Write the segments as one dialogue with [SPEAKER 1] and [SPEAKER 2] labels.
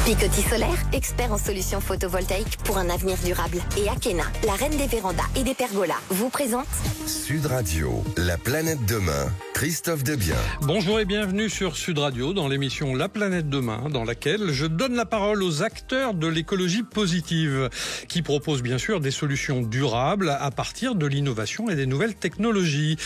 [SPEAKER 1] Picoty Solaire, expert en solutions photovoltaïques pour un avenir durable. Et Akena, la reine des vérandas et des pergolas, vous présente
[SPEAKER 2] Sud Radio, la planète demain, Christophe Debiens.
[SPEAKER 3] Bonjour et bienvenue sur Sud Radio dans l'émission La planète demain, dans laquelle je donne la parole aux acteurs de l'écologie positive, qui proposent bien sûr des solutions durables à partir de l'innovation et des nouvelles technologies.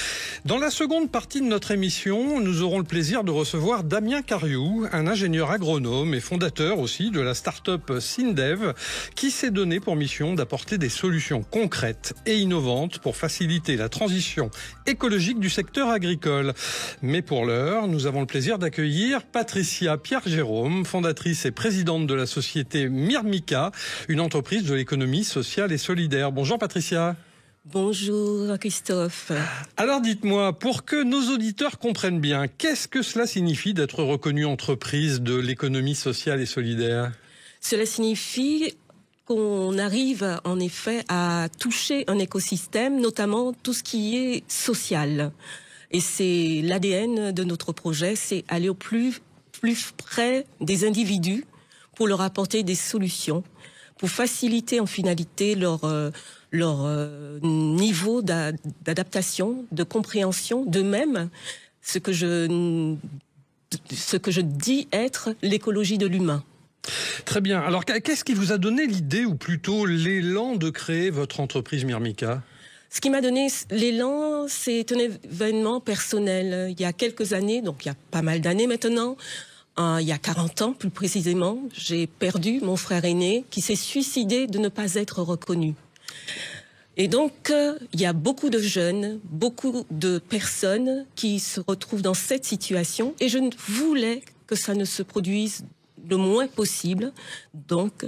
[SPEAKER 3] Dans la seconde partie de notre émission, nous aurons le plaisir de recevoir Damien Cariou, un ingénieur agronome et fondateur aussi de la start-up Syndev, qui s'est donné pour mission d'apporter des solutions concrètes et innovantes pour faciliter la transition écologique du secteur agricole. Mais pour l'heure, nous avons le plaisir d'accueillir Patricia Pierre-Jérôme, fondatrice et présidente de la société Myrmica, une entreprise de l'économie sociale et solidaire. Bonjour Patricia.
[SPEAKER 4] Bonjour Christophe.
[SPEAKER 3] Alors dites-moi, pour que nos auditeurs comprennent bien, qu'est-ce que cela signifie d'être reconnue entreprise de l'économie sociale et solidaire ?
[SPEAKER 4] Cela signifie qu'on arrive en effet à toucher un écosystème, notamment tout ce qui est social. Et c'est l'ADN de notre projet, c'est aller au plus près des individus pour leur apporter des solutions, pour faciliter en finalité leur niveau d'adaptation, de compréhension, de même ce que je dis être l'écologie de l'humain.
[SPEAKER 3] Très bien. Alors, qu'est-ce qui vous a donné l'idée, ou plutôt l'élan de créer votre entreprise Myrmica ?
[SPEAKER 4] Ce qui m'a donné l'élan, c'est un événement personnel. Il y a quelques années, donc il y a pas mal d'années maintenant, il y a 40 ans plus précisément, j'ai perdu mon frère aîné qui s'est suicidé de ne pas être reconnu. Et donc, il y a beaucoup de jeunes, beaucoup de personnes qui se retrouvent dans cette situation et je voulais que ça ne se produise le moins possible. Donc,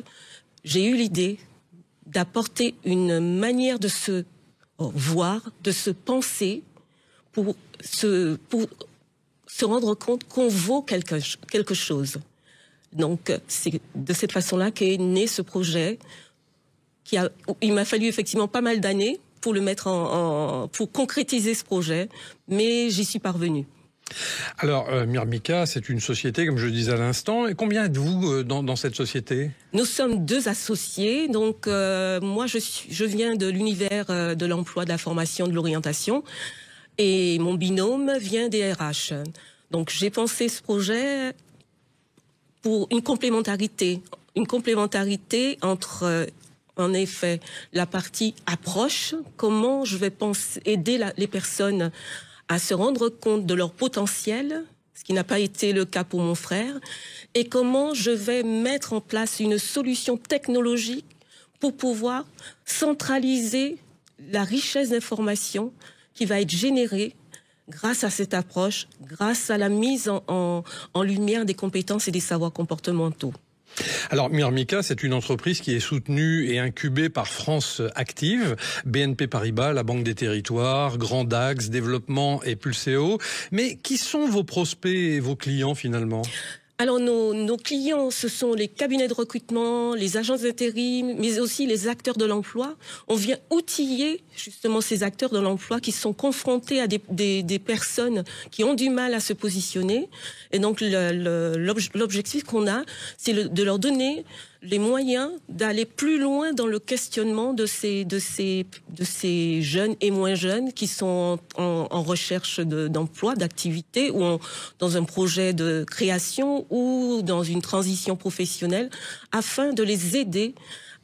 [SPEAKER 4] j'ai eu l'idée d'apporter une manière de se voir, de se penser pour se rendre compte qu'on vaut quelque chose. Donc, c'est de cette façon-là qu'est né ce projet. Il m'a fallu effectivement pas mal d'années pour le mettre pour concrétiser ce projet, mais j'y suis parvenue.
[SPEAKER 3] Alors, Myrmica, c'est une société, comme je le disais à l'instant. Et combien êtes-vous dans cette société ?
[SPEAKER 4] Nous sommes 2 associés. Donc, moi, je viens de l'univers de l'emploi, de la formation, de l'orientation. Et mon binôme vient des RH. Donc, j'ai pensé ce projet pour une complémentarité entre en effet la partie approche, comment je vais aider les personnes à se rendre compte de leur potentiel, ce qui n'a pas été le cas pour mon frère, et comment je vais mettre en place une solution technologique pour pouvoir centraliser la richesse d'informations qui va être générée grâce à cette approche, grâce à la mise en lumière des compétences et des savoirs comportementaux.
[SPEAKER 3] Alors, Myrmica, c'est une entreprise qui est soutenue et incubée par France Active, BNP Paribas, la Banque des Territoires, Grand Axe, Développement et Pulseo. Mais qui sont vos prospects et vos clients finalement ?
[SPEAKER 4] Alors, nos clients, ce sont les cabinets de recrutement, les agences d'intérim, mais aussi les acteurs de l'emploi. On vient outiller justement ces acteurs de l'emploi qui sont confrontés à des personnes qui ont du mal à se positionner. Et donc, l'objectif qu'on a, c'est de leur donner les moyens d'aller plus loin dans le questionnement de ces jeunes et moins jeunes qui sont en recherche d'emploi, d'activité, ou dans un projet de création ou dans une transition professionnelle, afin de les aider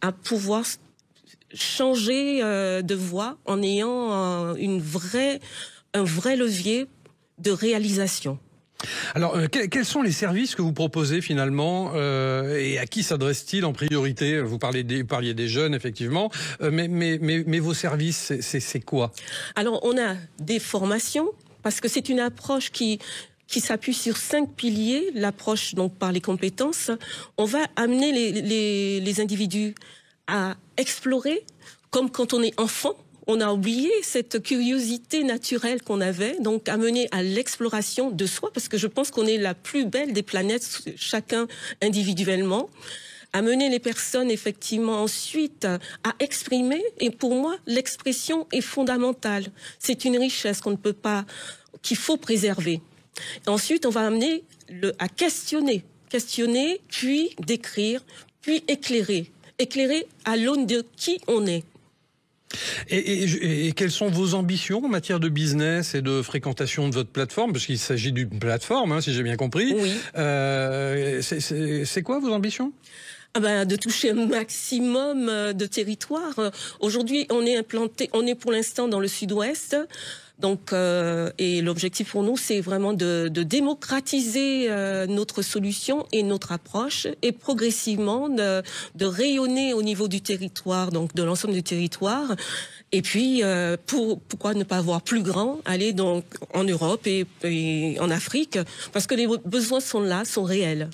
[SPEAKER 4] à pouvoir changer de voie en ayant un vrai levier de réalisation.
[SPEAKER 3] Alors, quels sont les services que vous proposez finalement et à qui s'adresse-t-il en priorité ? Vous parliez des jeunes, effectivement, mais vos services, c'est quoi ?
[SPEAKER 4] Alors, on a des formations, parce que c'est une approche qui s'appuie sur 5 piliers. L'approche donc par les compétences. On va amener les individus à explorer, comme quand on est enfant. On a oublié cette curiosité naturelle qu'on avait, donc amener à l'exploration de soi, parce que je pense qu'on est la plus belle des planètes, chacun individuellement. Amener les personnes effectivement ensuite à exprimer, et pour moi, l'expression est fondamentale. C'est une richesse qu'il faut préserver. Et ensuite, on va amener à questionner questionner, puis décrire, puis éclairer. Éclairer à l'aune de qui on est.
[SPEAKER 3] Et quelles sont vos ambitions en matière de business et de fréquentation de votre plateforme? Parce qu'il s'agit d'une plateforme, hein, si j'ai bien compris.
[SPEAKER 4] Oui.
[SPEAKER 3] C'est quoi vos ambitions?
[SPEAKER 4] De toucher un maximum de territoires. Aujourd'hui, on est pour l'instant dans le sud-ouest. Donc, et l'objectif pour nous, c'est vraiment de démocratiser notre solution et notre approche, et progressivement de rayonner au niveau du territoire, donc de l'ensemble du territoire. Et puis, pourquoi ne pas avoir plus grand, aller donc en Europe et en Afrique, parce que les besoins sont là, sont réels.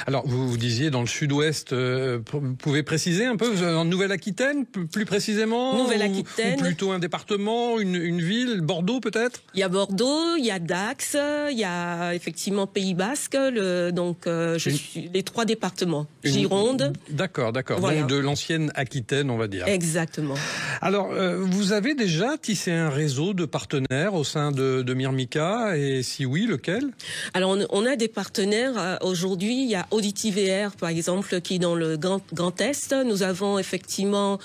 [SPEAKER 3] Alors, vous disiez dans le sud-ouest, vous pouvez préciser un peu, en Nouvelle-Aquitaine, plus précisément?
[SPEAKER 4] Nouvelle-Aquitaine.
[SPEAKER 3] Ou plutôt un département, une ville, Bordeaux peut-être?
[SPEAKER 4] Il y a Bordeaux, il y a Dax, il y a effectivement Pays Basque, les 3 départements. Gironde.
[SPEAKER 3] D'accord.
[SPEAKER 4] Voilà.
[SPEAKER 3] Donc de l'ancienne Aquitaine, on va dire.
[SPEAKER 4] Exactement.
[SPEAKER 3] Alors, vous avez déjà tissé un réseau de partenaires au sein de Myrmica, et si oui, lequel?
[SPEAKER 4] Alors, on a des partenaires aujourd'hui. Il y a AuditiveR, par exemple, qui est dans le Grand Est. Nous avons effectivement,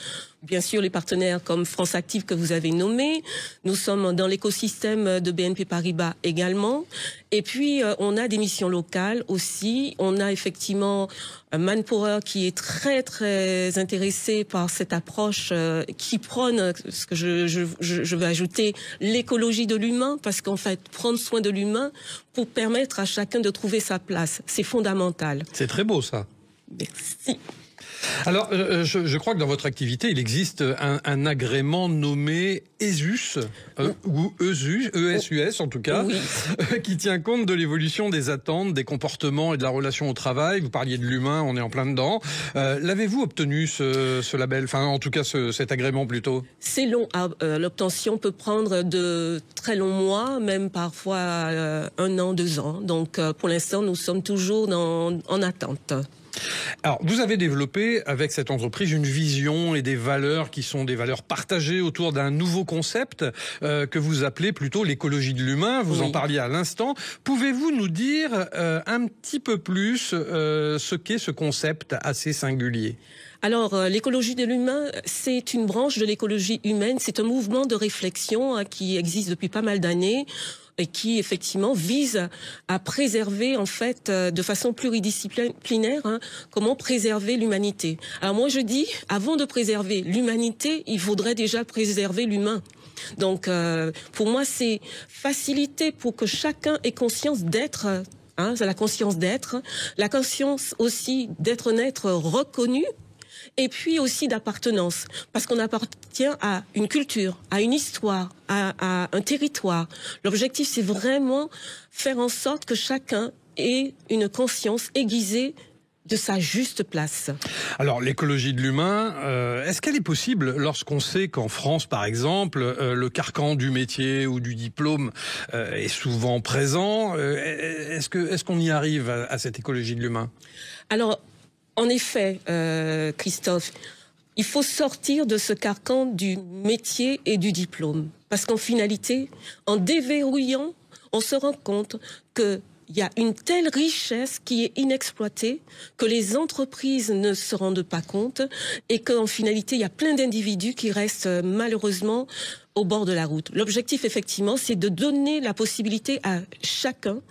[SPEAKER 4] bien sûr, les partenaires comme France Active que vous avez nommés. Nous sommes dans l'écosystème de BNP Paribas également. Et puis, on a des missions locales aussi. On a effectivement Manpower qui est très, très intéressé par cette approche qui prône, ce que je vais ajouter, l'écologie de l'humain, parce qu'en fait, prendre soin de l'humain pour permettre à chacun de trouver sa place, c'est fondamental.
[SPEAKER 3] C'est très beau, ça.
[SPEAKER 4] Merci.
[SPEAKER 3] Alors, je crois que dans votre activité, il existe un agrément nommé ESUS, ou ESUS en tout cas,
[SPEAKER 4] oui.
[SPEAKER 3] Qui tient compte de l'évolution des attentes, des comportements et de la relation au travail. Vous parliez de l'humain, on est en plein dedans. L'avez-vous obtenu ce label, enfin en tout cas cet agrément plutôt? C'est
[SPEAKER 4] long, l'obtention peut prendre de très longs mois, même parfois 1 an, 2 ans. Donc pour l'instant, nous sommes toujours en attente.
[SPEAKER 3] Alors, vous avez développé avec cette entreprise une vision et des valeurs qui sont des valeurs partagées autour d'un nouveau concept que vous appelez plutôt l'écologie de l'humain. Vous en parliez à l'instant. Pouvez-vous nous dire un petit peu plus ce qu'est ce concept assez singulier ?
[SPEAKER 4] Alors, l'écologie de l'humain, c'est une branche de l'écologie humaine. C'est un mouvement de réflexion qui existe depuis pas mal d'années et qui, effectivement, vise à préserver, en fait, de façon pluridisciplinaire, comment préserver l'humanité. Alors moi, je dis, avant de préserver l'humanité, il faudrait déjà préserver l'humain. Donc, pour moi, c'est faciliter pour que chacun ait conscience d'être, c'est la conscience d'être, la conscience aussi d'être un être reconnu, et puis aussi d'appartenance, parce qu'on appartient à une culture, à une histoire, à un territoire. L'objectif, c'est vraiment faire en sorte que chacun ait une conscience aiguisée de sa juste place.
[SPEAKER 3] Alors, l'écologie de l'humain, est-ce qu'elle est possible lorsqu'on sait qu'en France, par exemple, le carcan du métier ou du diplôme est souvent présent? Est-ce qu'on y arrive à cette écologie de l'humain?
[SPEAKER 4] Alors, en effet, Christophe, il faut sortir de ce carcan du métier et du diplôme. Parce qu'en finalité, en déverrouillant, on se rend compte qu'il y a une telle richesse qui est inexploitée, que les entreprises ne se rendent pas compte, et qu'en finalité, il y a plein d'individus qui restent malheureusement au bord de la route. L'objectif, effectivement, c'est de donner la possibilité à chacun,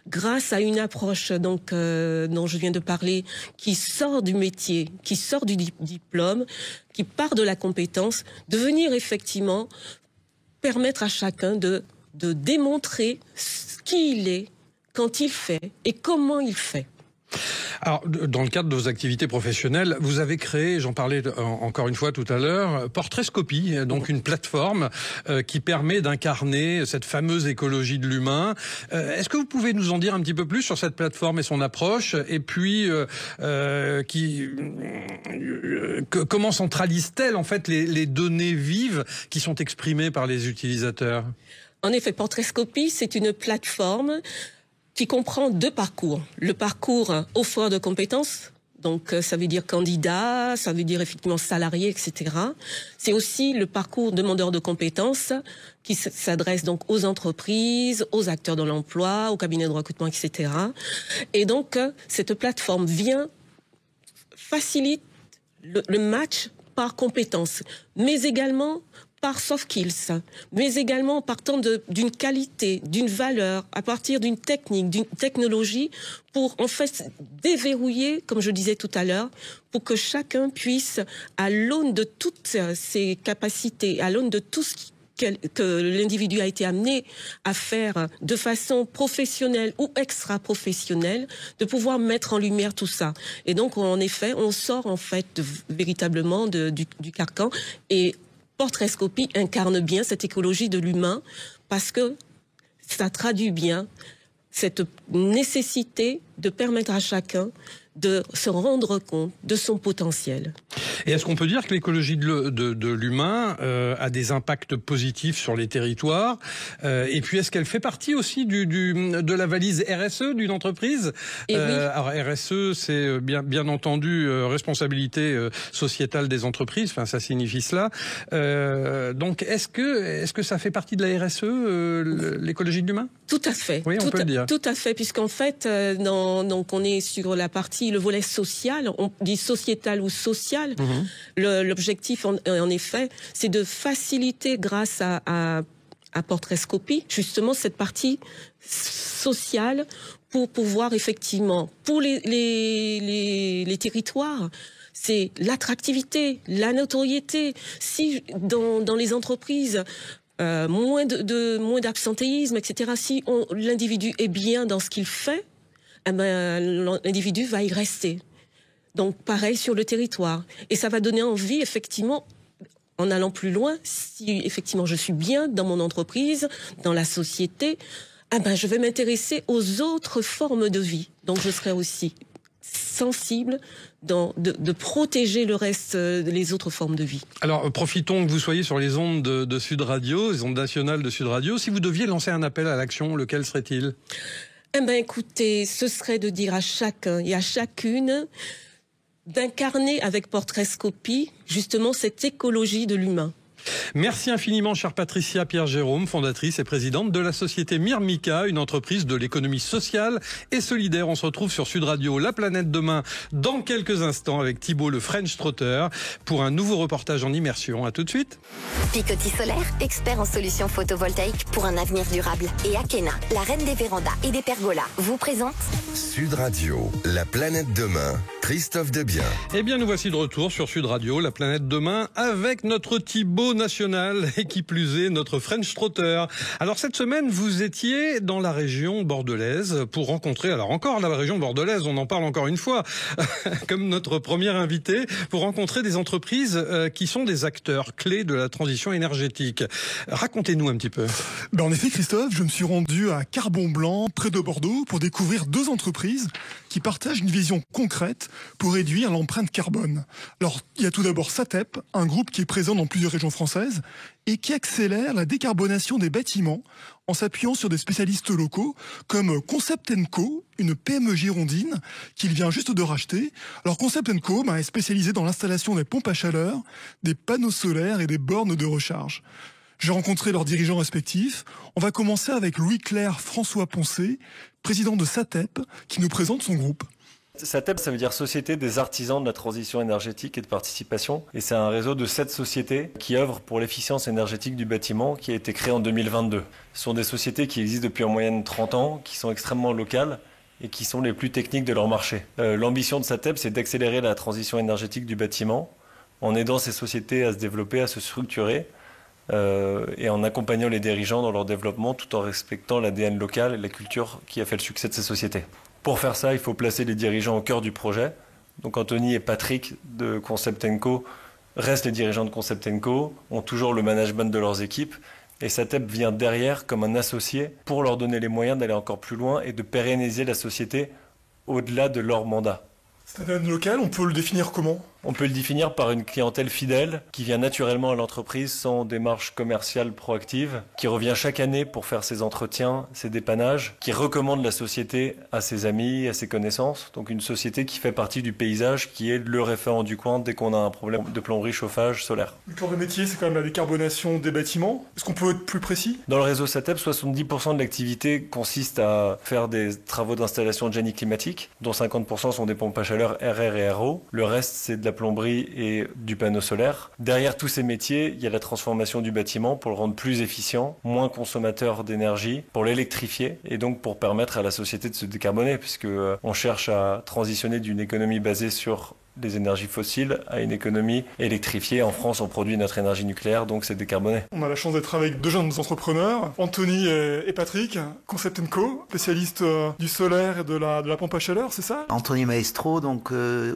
[SPEAKER 4] grâce à une approche dont je viens de parler, qui sort du métier, qui sort du diplôme, qui part de la compétence, de venir effectivement permettre à chacun de démontrer qui il est, quand il fait et comment il fait.
[SPEAKER 3] Alors, dans le cadre de vos activités professionnelles, vous avez créé, j'en parlais encore une fois tout à l'heure, Portraitscopie, donc une plateforme qui permet d'incarner cette fameuse écologie de l'humain. Est-ce que vous pouvez nous en dire un petit peu plus sur cette plateforme et son approche, et puis comment centralise-t-elle en fait les données vives qui sont exprimées par les utilisateurs?
[SPEAKER 4] En effet, Portraitscopie, c'est une plateforme qui comprend 2 parcours. Le parcours offreur de compétences, Donc, ça veut dire candidat, ça veut dire effectivement salarié, etc. C'est aussi le parcours demandeur de compétences qui s'adresse donc aux entreprises, aux acteurs de l'emploi, aux cabinets de recrutement, etc. Et donc, cette plateforme facilite le match par compétences, mais également par soft skills, mais également partant d'une qualité, d'une valeur, à partir d'une technique, d'une technologie, pour en fait déverrouiller, comme je disais tout à l'heure, pour que chacun puisse, à l'aune de toutes ses capacités, à l'aune de tout ce que l'individu a été amené à faire de façon professionnelle ou extra-professionnelle, de pouvoir mettre en lumière tout ça. Et donc, en effet, on sort en fait véritablement du carcan, et Portraitscopie incarne bien cette écologie de l'humain parce que ça traduit bien cette nécessité de permettre à chacun de se rendre compte de son potentiel.
[SPEAKER 3] Et est-ce qu'on peut dire que l'écologie de l'humain a des impacts positifs sur les territoires et puis est-ce qu'elle fait partie aussi de la valise RSE d'une entreprise?
[SPEAKER 4] Oui.
[SPEAKER 3] Alors RSE, c'est bien entendu responsabilité sociétale des entreprises. Enfin, ça signifie cela. Donc, est-ce que ça fait partie de la RSE, l'écologie de l'humain?
[SPEAKER 4] Tout à fait.
[SPEAKER 3] Oui, on peut le dire.
[SPEAKER 4] Tout à fait, puisqu'en fait, donc on est sur la partie, le volet social, on dit sociétal ou social. L'objectif, en effet, c'est de faciliter grâce à Portraitscopie, justement, cette partie sociale pour pouvoir effectivement, pour les territoires, c'est l'attractivité, la notoriété. Si dans les entreprises, moins d'absentéisme, etc. Si l'individu est bien dans ce qu'il fait, l'individu va y rester. Donc pareil sur le territoire. Et ça va donner envie, effectivement, en allant plus loin, si effectivement je suis bien dans mon entreprise, dans la société, je vais m'intéresser aux autres formes de vie. Donc je serai aussi sensible de protéger le reste, les autres formes de vie.
[SPEAKER 3] Alors, profitons que vous soyez sur les ondes de Sud Radio, les ondes nationales de Sud Radio. Si vous deviez lancer un appel à l'action, lequel serait-il?
[SPEAKER 4] Écoutez, ce serait de dire à chacun et à chacune d'incarner avec Portraitscopie justement cette écologie de l'humain.
[SPEAKER 3] Merci infiniment, chère Patricia Pierre-Jérôme, fondatrice et présidente de la société Myrmica, une entreprise de l'économie sociale et solidaire. On se retrouve sur Sud Radio, La Planète Demain, dans quelques instants avec Thibault le French Trotter pour un nouveau reportage en immersion. À tout de suite.
[SPEAKER 1] Picotis Solaire, expert en solutions photovoltaïques pour un avenir durable. Et Akena, la reine des vérandas et des pergolas, vous présente
[SPEAKER 2] Sud Radio, La Planète Demain, Christophe Debiens.
[SPEAKER 3] Eh bien, nous voici de retour sur Sud Radio, La Planète Demain, avec notre Thibault national et qui plus est notre French Trotter. Alors cette semaine, vous étiez dans la région bordelaise pour rencontrer, alors encore la région bordelaise, on en parle encore une fois, comme notre premier invité, pour rencontrer des entreprises qui sont des acteurs clés de la transition énergétique. Racontez-nous un petit peu.
[SPEAKER 5] En effet, Christophe, je me suis rendu à Carbon Blanc, près de Bordeaux, pour découvrir deux entreprises qui partagent une vision concrète pour réduire l'empreinte carbone. Alors, il y a tout d'abord SATEP, un groupe qui est présent dans plusieurs régions françaises et qui accélère la décarbonation des bâtiments en s'appuyant sur des spécialistes locaux comme Concept & Co, une PME girondine qu'il vient juste de racheter. Alors Concept & Co est spécialisé dans l'installation des pompes à chaleur, des panneaux solaires et des bornes de recharge. J'ai rencontré leurs dirigeants respectifs. On va commencer avec Louis-Claire François Poncé, président de SATEP, qui nous présente son groupe.
[SPEAKER 6] SATEP, ça veut dire Société des artisans de la transition énergétique et de participation. Et c'est un réseau de 7 sociétés qui œuvrent pour l'efficience énergétique du bâtiment qui a été créé en 2022. Ce sont des sociétés qui existent depuis en moyenne 30 ans, qui sont extrêmement locales et qui sont les plus techniques de leur marché. L'ambition de SATEP, c'est d'accélérer la transition énergétique du bâtiment en aidant ces sociétés à se développer, à se structurer et en accompagnant les dirigeants dans leur développement tout en respectant l'ADN local et la culture qui a fait le succès de ces sociétés. Pour faire ça, il faut placer les dirigeants au cœur du projet. Donc Anthony et Patrick de Concept & Co restent les dirigeants de Concept & Co, ont toujours le management de leurs équipes et SATEP vient derrière comme un associé pour leur donner les moyens d'aller encore plus loin et de pérenniser la société au-delà de leur mandat.
[SPEAKER 5] Cet ADN local, on peut le définir comment ?
[SPEAKER 6] On peut le définir par une clientèle fidèle qui vient naturellement à l'entreprise sans démarche commerciale proactive, qui revient chaque année pour faire ses entretiens, ses dépannages, qui recommande la société à ses amis, à ses connaissances. Donc une société qui fait partie du paysage, qui est le référent du coin dès qu'on a un problème de plomberie, chauffage, solaire.
[SPEAKER 5] Le cœur de métier, c'est quand même la décarbonation des bâtiments. Est-ce qu'on peut être plus précis?
[SPEAKER 6] Dans le réseau SATEP, 70% de l'activité consiste à faire des travaux d'installation de génie climatique, dont 50% sont des pompes à chaleur RR et RO. Le reste, c'est de la plomberie et du panneau solaire. Derrière tous ces métiers, il y a la transformation du bâtiment pour le rendre plus efficient, moins consommateur d'énergie, pour l'électrifier et donc pour permettre à la société de se décarboner, puisque on cherche à transitionner d'une économie basée sur des énergies fossiles à une économie électrifiée. En France, on produit notre énergie nucléaire, donc c'est décarboné.
[SPEAKER 5] On a la chance d'être avec deux jeunes entrepreneurs, Anthony et Patrick, Concept & Co, spécialistes du solaire et de la pompe à chaleur, c'est ça?
[SPEAKER 7] Anthony Maestro, donc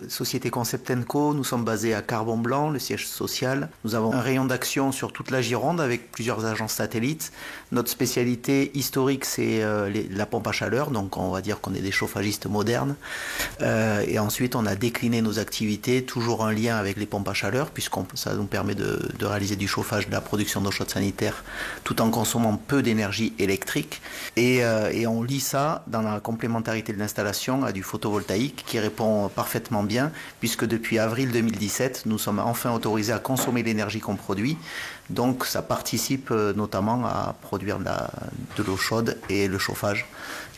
[SPEAKER 7] société Concept & Co, nous sommes basés à Carbon-Blanc, le siège social. Nous avons un rayon d'action sur toute la Gironde avec plusieurs agences satellites. Notre spécialité historique, c'est la pompe à chaleur, donc on va dire qu'on est des chauffagistes modernes. Et ensuite, on a décliné nos activités, toujours en lien avec les pompes à chaleur, puisque ça nous permet de réaliser du chauffage, de la production d'eau chaude sanitaire, tout en consommant peu d'énergie électrique. Et on lie ça dans la complémentarité de l'installation à du photovoltaïque qui répond parfaitement bien, puisque depuis avril 2017, nous sommes enfin autorisés à consommer l'énergie qu'on produit. Donc ça participe notamment à produire de l'eau chaude et le chauffage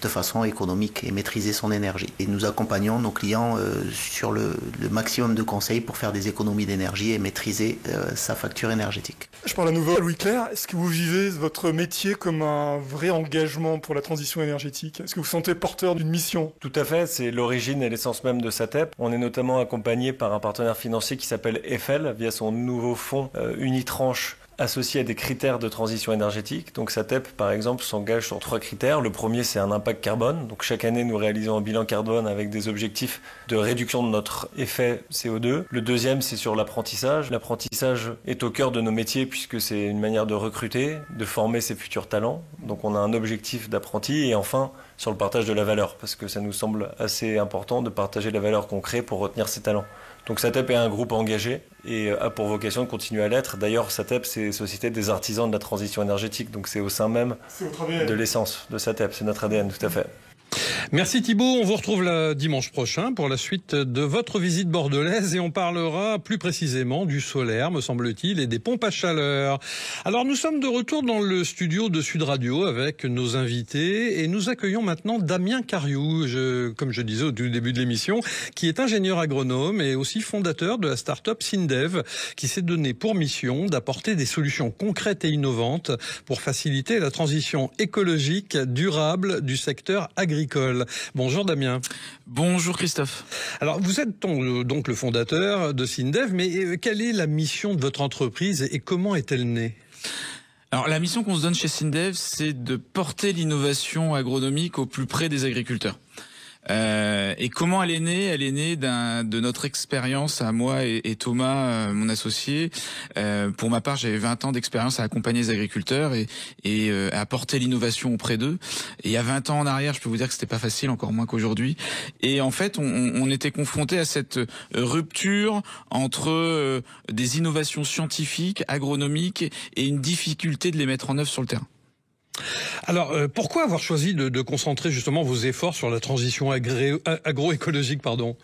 [SPEAKER 7] de façon économique et maîtriser son énergie. Et nous accompagnons nos clients sur le maximum de conseils pour faire des économies d'énergie et maîtriser sa facture énergétique.
[SPEAKER 5] Je parle à nouveau à Louis-Claire. Est-ce que vous vivez votre métier comme un vrai engagement pour la transition énergétique? Est-ce que vous vous sentez porteur d'une mission?
[SPEAKER 6] Tout à fait, c'est l'origine et l'essence même de SATEP. On est notamment accompagné par un partenaire financier qui s'appelle Eiffel via son nouveau fonds unitranche associé à des critères de transition énergétique. Donc SATEP, par exemple, s'engage sur 3 critères. Le premier, c'est un impact carbone. Donc chaque année, nous réalisons un bilan carbone avec des objectifs de réduction de notre effet CO2. Le deuxième, c'est sur l'apprentissage. L'apprentissage est au cœur de nos métiers puisque c'est une manière de recruter, de former ses futurs talents. Donc on a un objectif d'apprenti. Et enfin, sur le partage de la valeur, parce que ça nous semble assez important de partager la valeur qu'on crée pour retenir ses talents. Donc SATEP est un groupe engagé et a pour vocation de continuer à l'être. D'ailleurs, SATEP, c'est Société des artisans de la transition énergétique, donc c'est au sein même de l'essence de SATEP, c'est notre ADN, tout à fait.
[SPEAKER 3] Merci Thibaut, on vous retrouve dimanche prochain pour la suite de votre visite bordelaise et on parlera plus précisément du solaire, me semble-t-il, et des pompes à chaleur. Alors nous sommes de retour dans le studio de Sud Radio avec nos invités et nous accueillons maintenant Damien Cariou, comme je disais au début de l'émission, qui est ingénieur agronome et aussi fondateur de la start-up Syndev, qui s'est donné pour mission d'apporter des solutions concrètes et innovantes pour faciliter la transition écologique durable du secteur agricole. Bonjour Damien.
[SPEAKER 8] Bonjour Christophe.
[SPEAKER 3] Alors vous êtes donc le fondateur de Syndev, mais quelle est la mission de votre entreprise et comment est-elle née ?
[SPEAKER 8] Alors la mission qu'on se donne chez Syndev, c'est de porter l'innovation agronomique au plus près des agriculteurs. Et comment elle est née? Elle est née de notre expérience à moi et Thomas, mon associé. Pour ma part, j'avais 20 ans d'expérience à accompagner les agriculteurs et à apporter l'innovation auprès d'eux. Et il y a 20 ans en arrière, je peux vous dire que c'était pas facile, encore moins qu'aujourd'hui. Et en fait, on était confronté à cette rupture entre des innovations scientifiques, agronomiques et une difficulté de les mettre en œuvre sur le terrain.
[SPEAKER 3] Alors, pourquoi avoir choisi de concentrer justement vos efforts sur la transition agroécologique, pardon ?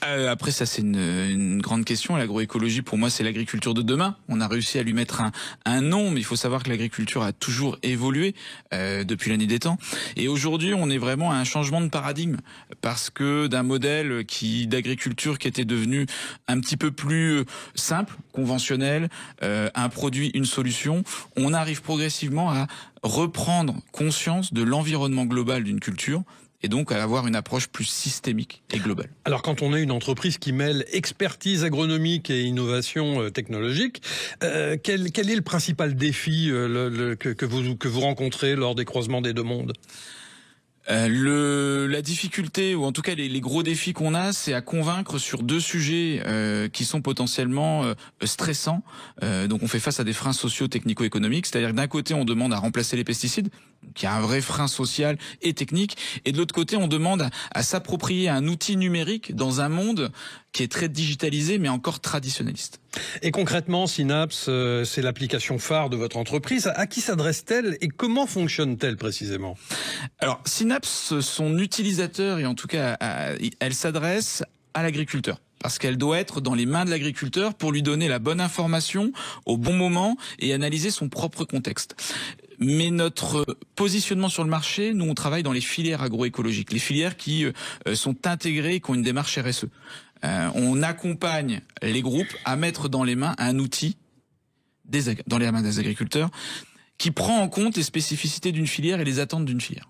[SPEAKER 8] Après, ça c'est une grande question. L'agroécologie, pour moi, c'est l'agriculture de demain. On a réussi à lui mettre un nom, mais il faut savoir que l'agriculture a toujours évolué depuis la nuit des temps. Et aujourd'hui, on est vraiment à un changement de paradigme parce que d'un modèle d'agriculture qui était devenu un petit peu plus simple, conventionnel, un produit, une solution, on arrive progressivement à reprendre conscience de l'environnement global d'une culture et donc à avoir une approche plus systémique et globale.
[SPEAKER 3] Alors quand on est une entreprise qui mêle expertise agronomique et innovation technologique, quel est le principal défi que vous rencontrez lors des croisements des deux mondes ?
[SPEAKER 8] La difficulté, ou en tout cas les gros défis qu'on a, c'est à convaincre sur 2 sujets qui sont potentiellement stressants. Donc on fait face à des freins socio-technico-économiques, c'est-à-dire que d'un côté on demande à remplacer les pesticides. Donc, il y a un vrai frein social et technique. Et de l'autre côté, on demande à s'approprier un outil numérique dans un monde qui est très digitalisé, mais encore traditionnaliste.
[SPEAKER 3] Et concrètement, Synapse, c'est l'application phare de votre entreprise. À qui s'adresse-t-elle et comment fonctionne-t-elle précisément?
[SPEAKER 8] Alors, Synapse, son utilisateur, et en tout cas, elle s'adresse à l'agriculteur. Parce qu'elle doit être dans les mains de l'agriculteur pour lui donner la bonne information au bon moment et analyser son propre contexte. Mais notre positionnement sur le marché, nous on travaille dans les filières agroécologiques, les filières qui sont intégrées, qui ont une démarche RSE. On accompagne les groupes à mettre dans les mains un outil dans les mains des agriculteurs qui prend en compte les spécificités d'une filière et les attentes d'une filière.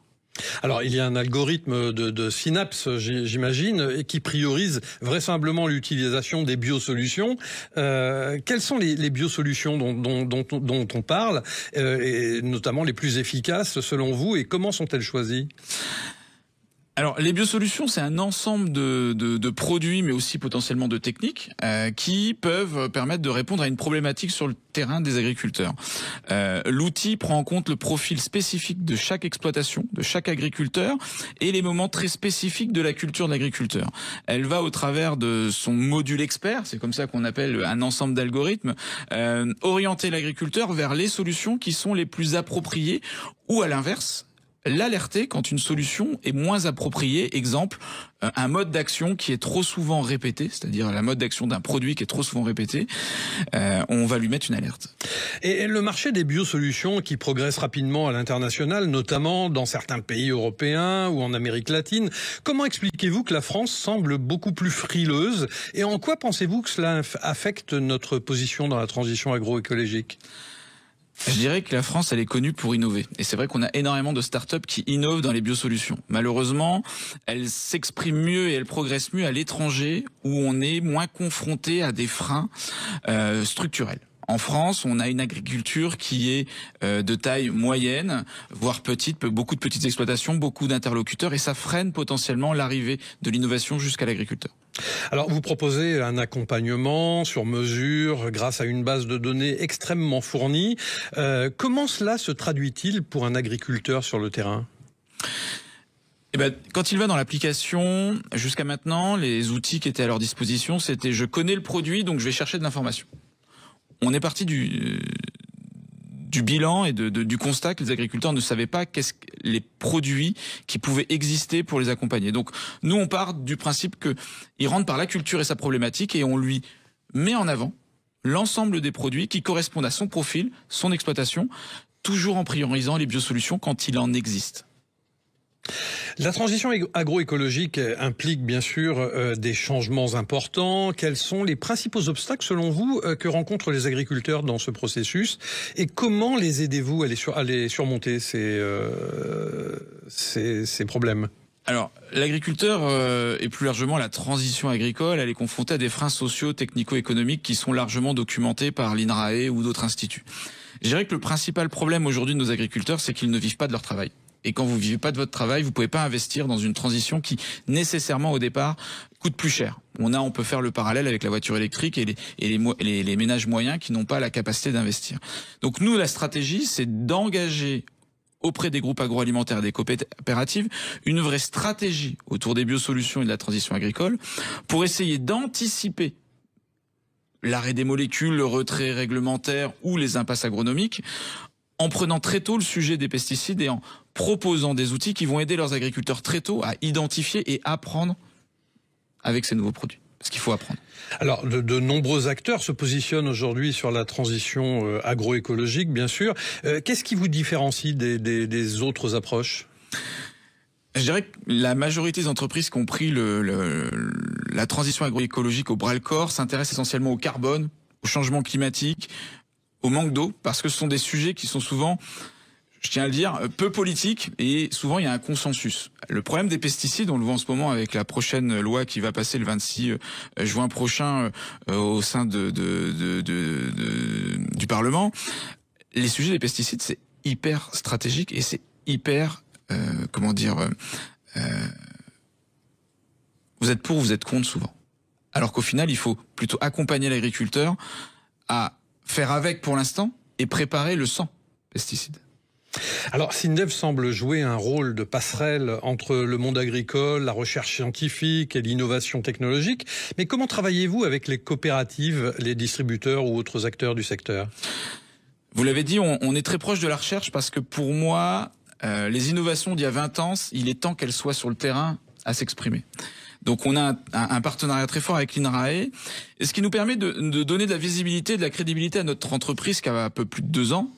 [SPEAKER 3] Alors, il y a un algorithme de Synapse, j'imagine, qui priorise vraisemblablement l'utilisation des biosolutions. Quelles sont les biosolutions dont on parle, et notamment les plus efficaces selon vous, et comment sont-elles choisies ?
[SPEAKER 8] Alors, les biosolutions, c'est un ensemble de produits, mais aussi potentiellement de techniques, qui peuvent permettre de répondre à une problématique sur le terrain des agriculteurs. L'outil prend en compte le profil spécifique de chaque exploitation, de chaque agriculteur, et les moments très spécifiques de la culture de l'agriculteur. Elle va au travers de son module expert, c'est comme ça qu'on appelle un ensemble d'algorithmes, orienter l'agriculteur vers les solutions qui sont les plus appropriées, ou à l'inverse, l'alerter quand une solution est moins appropriée. Exemple, un mode d'action qui est trop souvent répété, c'est-à-dire la mode d'action d'un produit qui est trop souvent répété, on va lui mettre une alerte.
[SPEAKER 3] Et le marché des biosolutions qui progresse rapidement à l'international, notamment dans certains pays européens ou en Amérique latine, comment expliquez-vous que la France semble beaucoup plus frileuse et en quoi pensez-vous que cela affecte notre position dans la transition agroécologique ?
[SPEAKER 8] Je dirais que la France, elle est connue pour innover. Et c'est vrai qu'on a énormément de startups qui innovent dans les biosolutions. Malheureusement, elles s'expriment mieux et elles progressent mieux à l'étranger, où on est moins confronté à des freins structurels. En France, on a une agriculture qui est de taille moyenne, voire petite, beaucoup de petites exploitations, beaucoup d'interlocuteurs, et ça freine potentiellement l'arrivée de l'innovation jusqu'à l'agriculteur.
[SPEAKER 3] Alors, vous proposez un accompagnement sur mesure grâce à une base de données extrêmement fournie. Comment cela se traduit-il pour un agriculteur sur le terrain ?
[SPEAKER 8] Eh ben, quand il va dans l'application, jusqu'à maintenant, les outils qui étaient à leur disposition, c'était je connais le produit, donc je vais chercher de l'information. On est parti du bilan et du constat que les agriculteurs ne savaient pas les produits qui pouvaient exister pour les accompagner. Donc, nous, on part du principe qu'ils rentrent par la culture et sa problématique et on lui met en avant l'ensemble des produits qui correspondent à son profil, son exploitation, toujours en priorisant les biosolutions quand il en existe.
[SPEAKER 3] La transition agroécologique implique bien sûr des changements importants. Quels sont les principaux obstacles selon vous que rencontrent les agriculteurs dans ce processus et comment les aidez-vous à les surmonter ces problèmes ?
[SPEAKER 8] Alors, l'agriculteur et plus largement la transition agricole, elle est confrontée à des freins sociaux, technico-économiques qui sont largement documentés par l'INRAE ou d'autres instituts. Je dirais que le principal problème aujourd'hui de nos agriculteurs, c'est qu'ils ne vivent pas de leur travail. Et quand vous vivez pas de votre travail, vous pouvez pas investir dans une transition qui, nécessairement, au départ, coûte plus cher. On peut faire le parallèle avec la voiture électrique et les ménages moyens qui n'ont pas la capacité d'investir. Donc nous, la stratégie, c'est d'engager auprès des groupes agroalimentaires et des coopératives une vraie stratégie autour des biosolutions et de la transition agricole pour essayer d'anticiper l'arrêt des molécules, le retrait réglementaire ou les impasses agronomiques en prenant très tôt le sujet des pesticides et en proposant des outils qui vont aider leurs agriculteurs très tôt à identifier et apprendre avec ces nouveaux produits. Parce qu'il faut apprendre.
[SPEAKER 3] Alors, de nombreux acteurs se positionnent aujourd'hui sur la transition agroécologique, bien sûr. Qu'est-ce qui vous différencie des autres approches ?
[SPEAKER 8] Je dirais que la majorité des entreprises qui ont pris la transition agroécologique au bras-le-corps s'intéressent essentiellement au carbone, au changement climatique, au manque d'eau, parce que ce sont des sujets qui sont souvent, je tiens à le dire, peu politiques et souvent il y a un consensus. Le problème des pesticides, on le voit en ce moment avec la prochaine loi qui va passer le 26 juin prochain au sein du Parlement. Les sujets des pesticides, c'est hyper stratégique et c'est hyper, vous êtes pour, vous êtes contre souvent. Alors qu'au final, il faut plutôt accompagner l'agriculteur à faire avec pour l'instant et préparer le sans pesticides.
[SPEAKER 3] Alors, SINDEF semble jouer un rôle de passerelle entre le monde agricole, la recherche scientifique et l'innovation technologique. Mais comment travaillez-vous avec les coopératives, les distributeurs ou autres acteurs du secteur ?
[SPEAKER 8] Vous l'avez dit, on est très proche de la recherche parce que pour moi, les innovations d'il y a 20 ans, il est temps qu'elles soient sur le terrain à s'exprimer. Donc on a un partenariat très fort avec l'INRAE, et ce qui nous permet de donner de la visibilité, de la crédibilité à notre entreprise qui a un peu plus de 2 ans,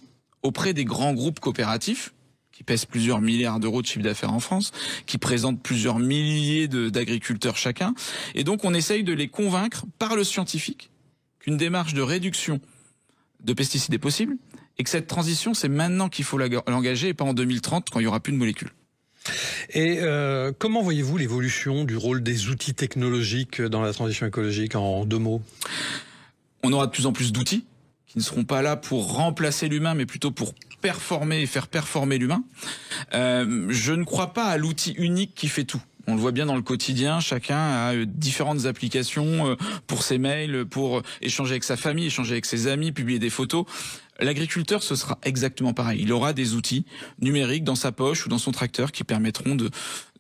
[SPEAKER 8] auprès des grands groupes coopératifs qui pèsent plusieurs milliards d'euros de chiffre d'affaires en France, qui présentent plusieurs milliers d'agriculteurs chacun. Et donc on essaye de les convaincre par le scientifique qu'une démarche de réduction de pesticides est possible et que cette transition, c'est maintenant qu'il faut l'engager et pas en 2030 quand il n'y aura plus de molécules.
[SPEAKER 3] Et comment voyez-vous l'évolution du rôle des outils technologiques dans la transition écologique, en 2 mots ?
[SPEAKER 8] On aura de plus en plus d'outils qui ne seront pas là pour remplacer l'humain, mais plutôt pour performer et faire performer l'humain. Je ne crois pas à l'outil unique qui fait tout. On le voit bien dans le quotidien, chacun a différentes applications pour ses mails, pour échanger avec sa famille, échanger avec ses amis, publier des photos. L'agriculteur, ce sera exactement pareil. Il aura des outils numériques dans sa poche ou dans son tracteur qui permettront de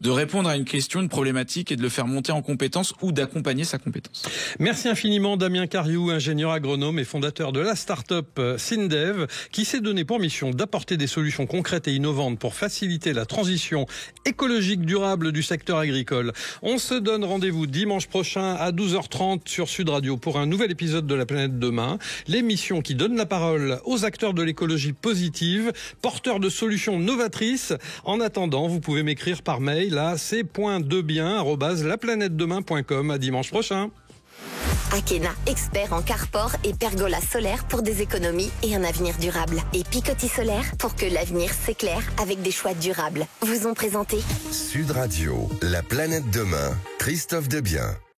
[SPEAKER 8] répondre à une question, une problématique et de le faire monter en compétence ou d'accompagner sa compétence.
[SPEAKER 3] Merci infiniment Damien Cariou, ingénieur agronome et fondateur de la start-up SINDEV, qui s'est donné pour mission d'apporter des solutions concrètes et innovantes pour faciliter la transition écologique durable du secteur agricole. On se donne rendez-vous dimanche prochain à 12h30 sur Sud Radio pour un nouvel épisode de La Planète Demain, l'émission qui donne la parole aux acteurs de l'écologie positive, porteurs de solutions novatrices. En attendant, vous pouvez m'écrire par mail à c.debien@laplanetedemain.com. À dimanche prochain.
[SPEAKER 1] Akena, expert en carport et pergola solaire pour des économies et un avenir durable. Et Picoty Solaire pour que l'avenir s'éclaire avec des choix durables. Vous ont présenté
[SPEAKER 2] Sud Radio, La Planète Demain, Christophe Debien.